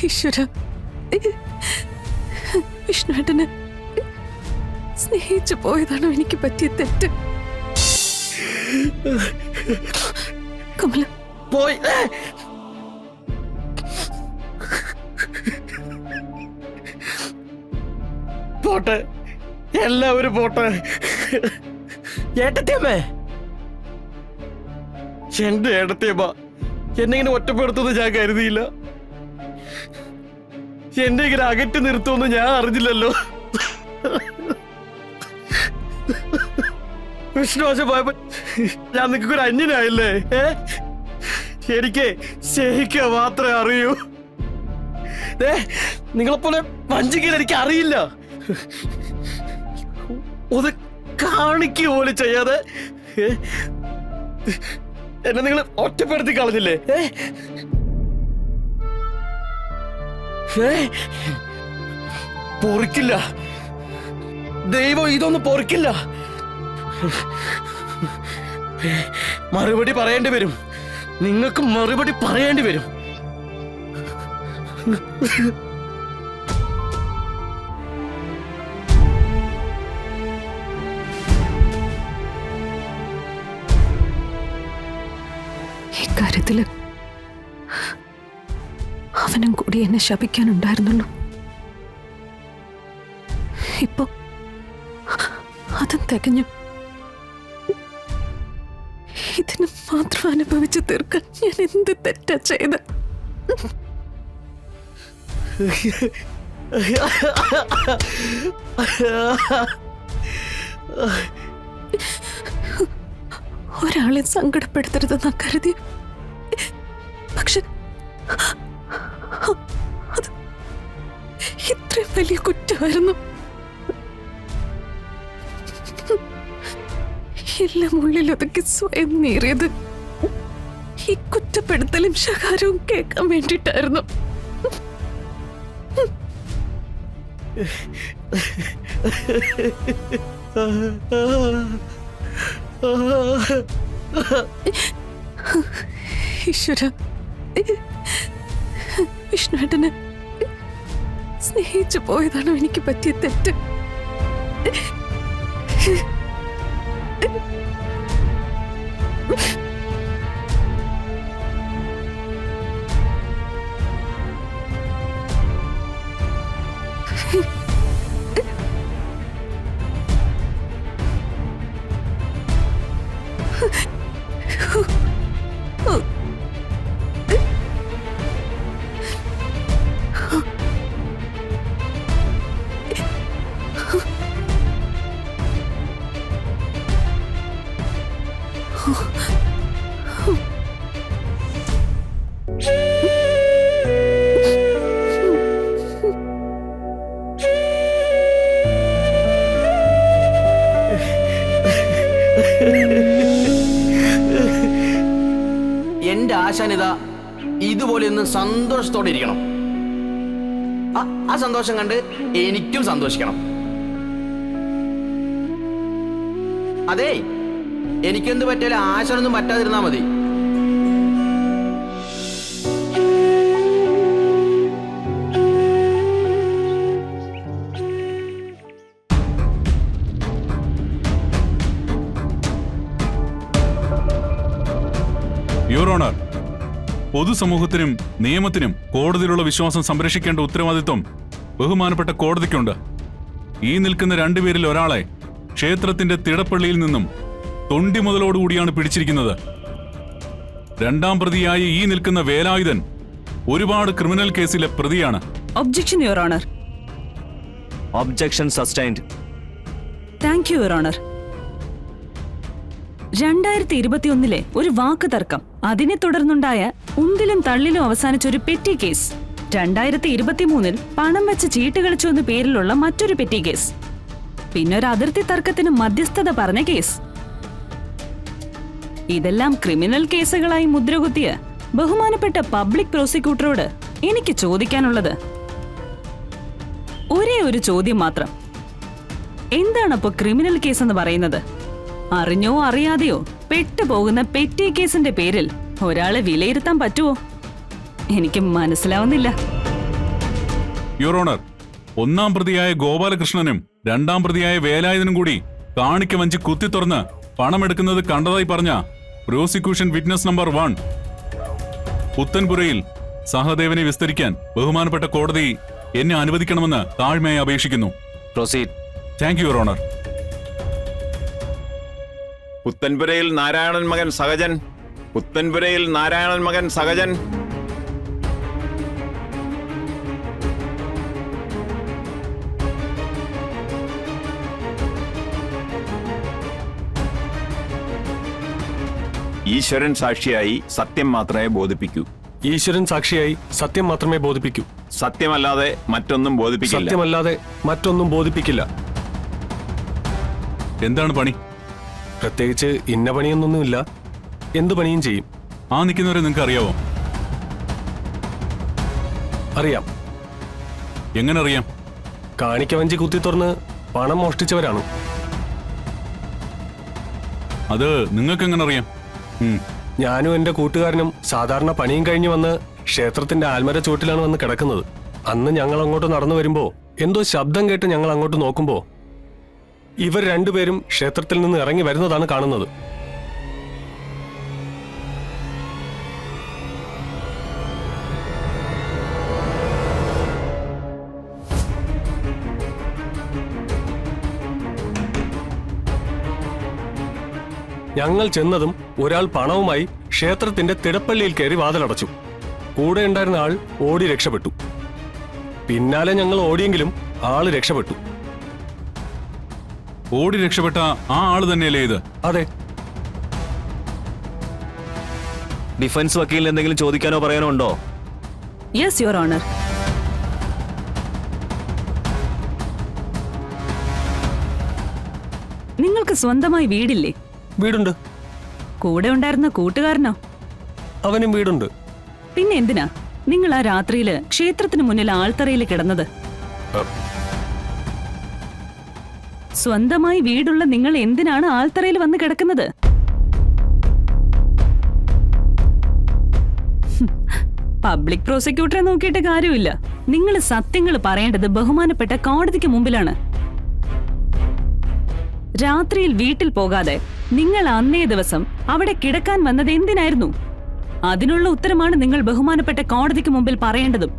ഈശ്വര, വിഷ്ണുവേട്ടനെ സ്നേഹിച്ചു പോയതാണോ എനിക്ക് പറ്റിയ തെറ്റ്? കമല പോയി. പോട്ടെ, എല്ലാവരും പോട്ടെ. ഏട്ടത്തിയമ്മേ, എന്റെ ഏട്ടത്തിയമ്മ എന്നെ ഇങ്ങനെ ഒറ്റപ്പെടുത്തുന്നത് ഞാൻ കരുതിയില്ല. എന്നെ ഇങ്ങനെ അകറ്റി നിർത്തുമെന്ന് ഞാൻ അറിഞ്ഞില്ലല്ലോ. വിഷ്ണുവാശം പോയപ്പോ ഞാൻ നിങ്ങൾക്കൊരു അന്യനായില്ലേ? എനിക്ക് സ്നേഹിക്കുക മാത്രമേ അറിയൂ. നിങ്ങളെപ്പോലെ വഞ്ചിക്കാൻ എനിക്ക് അറിയില്ല. ഒന്ന് കാണിക്കുക പോലും ചെയ്യാതെ എന്നെ നിങ്ങൾ ഒറ്റപ്പെടുത്തി കളഞ്ഞില്ലേ? പൊറിക്കില്ല, ദൈവം ഇതൊന്നും പൊറിക്കില്ല. മറുപടി പറയേണ്ടി വരും, നിങ്ങൾക്ക് മറുപടി പറയേണ്ടി വരും. ഇക്കാര്യത്തില് അവനും കൂടി എന്നെ ശപിക്കാനുണ്ടായിരുന്നുള്ളൂ. ഇപ്പൊ അതും തികഞ്ഞു. ഇതിന് മാത്രം അനുഭവിച്ചു തീർക്കാൻ ഞാൻ എന്ത് തെറ്റാ ചെയ്ത്? ഒരാളെ സങ്കടപ്പെടുത്തരുതെന്നാ കരുതി. പക്ഷെ അത് ഇത്രയും വലിയ കുറ്റമായിരുന്നു. എല്ലാം ഉള്ളിലൊതുക്കി സ്വയം നേറിയത് ഈ കുറ്റപ്പെടുത്തലും ശകാരവും കേൾക്കാൻ വേണ്ടിട്ടായിരുന്നു. ഈശ്വര, വിഷ്ണുവേട്ടനെ സ്നേഹിച്ചു പോയതാണോ എനിക്ക് പറ്റിയ തെറ്റ്? എന്റെ ആശാനിത ഇതുപോലെ ഒന്ന് സന്തോഷത്തോടെ ഇരിക്കണം. ആ സന്തോഷം കണ്ട് എനിക്കും സന്തോഷിക്കണം. അതെ, എനിക്കെന്ത് പറ്റിയാലും ആശാനൊന്നും പറ്റാതിരുന്നാ മതി. യുവർ ഓണർ, പൊതുസമൂഹത്തിനും നിയമത്തിനും കോടതിയിലുള്ള വിശ്വാസം സംരക്ഷിക്കേണ്ട ഉത്തരവാദിത്വം ബഹുമാനപ്പെട്ട കോടതിക്കുണ്ട്. ഈ നിൽക്കുന്ന രണ്ടുപേരിൽ ഒരാളെ ക്ഷേത്രത്തിന്റെ തിടപ്പള്ളിയിൽ നിന്നും തൊണ്ടി മുതലോടുകൂടിയാണ് പിടിച്ചിരിക്കുന്നത്. രണ്ടാം പ്രതിയായി ഈ നിൽക്കുന്ന വേലായുധൻ ഒരുപാട് ക്രിമിനൽ കേസിലെ പ്രതിയാണ്. Objection your honour. Objection sustained. Thank you your honour. 2021 ഒരു വാക്ക് തർക്കം, അതിനെ തുടർന്നുണ്ടായ ഉന്തിലും തള്ളിലും അവസാനിച്ച ഒരു പെറ്റി കേസ്. 2023 പണം വെച്ച് ചീട്ട് കളിച്ചു എന്ന പേരിലുള്ള മറ്റൊരു പെറ്റി കേസ്. പിന്നെ ഒരു അതിർത്തി തർക്കത്തിന് മധ്യസ്ഥത പറഞ്ഞ കേസ്. ഇതെല്ലാം ക്രിമിനൽ കേസുകളായി മുദ്രകുത്തിയ ബഹുമാനപ്പെട്ട പബ്ലിക് പ്രോസിക്യൂട്ടറോട് എനിക്ക് ചോദിക്കാനുള്ളത് ഒരേ ഒരു ചോദ്യം മാത്രം. എന്താണപ്പോ ക്രിമിനൽ കേസ് എന്ന് പറയുന്നത്? അറിഞ്ഞോ അറിയാതെയോ പെട്ടുപോകുന്ന പെറ്റി കേസിന്റെ പേരിൽ ഒരാളെ വിലയിരുത്താൻ പറ്റുമോ? എനിക്ക് മനസ്സിലാവുന്നില്ല. യുവർ ഓണർ, ഒന്നാം പ്രതിയായ ഗോപാലകൃഷ്ണനും രണ്ടാം പ്രതിയായ വേലായുധനും കൂടി കാണിക്ക വഞ്ചി കുത്തി തുറന്ന് പണമെടുക്കുന്നത് കണ്ടതായി പറഞ്ഞ പ്രോസിക്യൂഷൻ വിറ്റ്നസ് നമ്പർ 1 പുത്തൻപുരയിൽ സഹദേവനെ വിസ്തരിക്കാൻ ബഹുമാനപ്പെട്ട കോടതി എന്നെ അനുവദിക്കണമെന്ന് താഴ്മയായി അപേക്ഷിക്കുന്നു. Proceed. Thank you your honour. Puthenpurayil Narayanan മകൻ സഹജൻ. പുത്തൻപുരയിൽ നാരായണൻ മകൻ സഹജൻ. ഈശ്വരൻ സാക്ഷിയായി സത്യം മാത്രമേ ബോധിപ്പിക്കൂ. ഈശ്വരൻ സാക്ഷിയായി സത്യം മാത്രമേ ബോധിപ്പിക്കൂ. സത്യമല്ലാതെ മറ്റൊന്നും ബോധിപ്പിക്കില്ല. സത്യമല്ലാതെ മറ്റൊന്നും ബോധിപ്പിക്കില്ല. എന്താണ് പണി? പ്രത്യേകിച്ച് ഇന്ന പണിയൊന്നൊന്നുമില്ല. എന്തു പണിയും ചെയ്യും. ആ നിൽക്കുന്നവരെ നിങ്ങൾക്ക് അറിയാവോ? അറിയാം. എങ്ങനെ അറിയാം? കാണിക്ക വഞ്ചി കുത്തി തുറന്ന് പണം മോഷ്ടിച്ചവരാണ്. അത് നിങ്ങൾക്ക് എങ്ങനെ അറിയാം? ഞാനും എന്റെ കൂട്ടുകാരനും സാധാരണ പണിയും കഴിഞ്ഞ് വന്ന് ക്ഷേത്രത്തിന്റെ ആൽമര ചുവട്ടിലാണ് വന്ന് കിടക്കുന്നത്. അന്ന് ഞങ്ങൾ അങ്ങോട്ട് നടന്നു വരുമ്പോ എന്തോ ശബ്ദം കേട്ട് ഞങ്ങൾ അങ്ങോട്ട് നോക്കുമ്പോ ഇവർ രണ്ടുപേരും ക്ഷേത്രത്തിൽ നിന്ന് ഇറങ്ങി വരുന്നതാണ് കാണുന്നത്. ഞങ്ങൾ ചെന്നതും ഒരാൾ പണവുമായി ക്ഷേത്രത്തിന്റെ തിടപ്പള്ളിയിൽ കയറി വാതിലടച്ചു. കൂടെ ഉണ്ടായിരുന്ന ആൾ ഓടി രക്ഷപ്പെട്ടു. പിന്നാലെ ഞങ്ങൾ ഓടിയെങ്കിലും ആള് രക്ഷപ്പെട്ടു. ഓടി രക്ഷപ്പെട്ട ആ ആള് തന്നെയല്ലേ ഇത്? അതെ. ഡിഫൻസ് വക്കീലിന് എന്തെങ്കിലും ചോദിക്കാനോ പറയാനോ ഉണ്ടോ? Yes your honour. നിങ്ങൾക്ക് സ്വന്തമായി വീടില്ലേ? വീടുണ്ട്. കൂടെ ഉണ്ടായിരുന്ന കൂട്ടുകാരനോ? അവനും വീടുണ്ട്. പിന്നെ എന്തിനാ നിങ്ങൾ ആ രാത്രിയില് ക്ഷേത്രത്തിന് മുന്നിൽ ആൾത്തറയിൽ കിടന്നത്? സ്വന്തമായി വീടുള്ള നിങ്ങൾ എന്തിനാണ് ആൾത്തറയിൽ വന്ന് കിടക്കുന്നത്? പബ്ലിക് പ്രോസിക്യൂട്ടറെ നോക്കിയിട്ട് കാര്യമില്ല. നിങ്ങൾ സത്യങ്ങൾ പറയേണ്ടത് ബഹുമാനപ്പെട്ട കോടതിക്ക് മുമ്പിലാണ്. രാത്രിയിൽ വീട്ടിൽ പോകാതെ നിങ്ങൾ അന്നേ ദിവസം അവിടെ കിടക്കാൻ വന്നത് എന്തിനായിരുന്നു? അതിനുള്ള ഉത്തരമാണ് നിങ്ങൾ ബഹുമാനപ്പെട്ട കോടതിക്ക് മുമ്പിൽ പറയേണ്ടതും.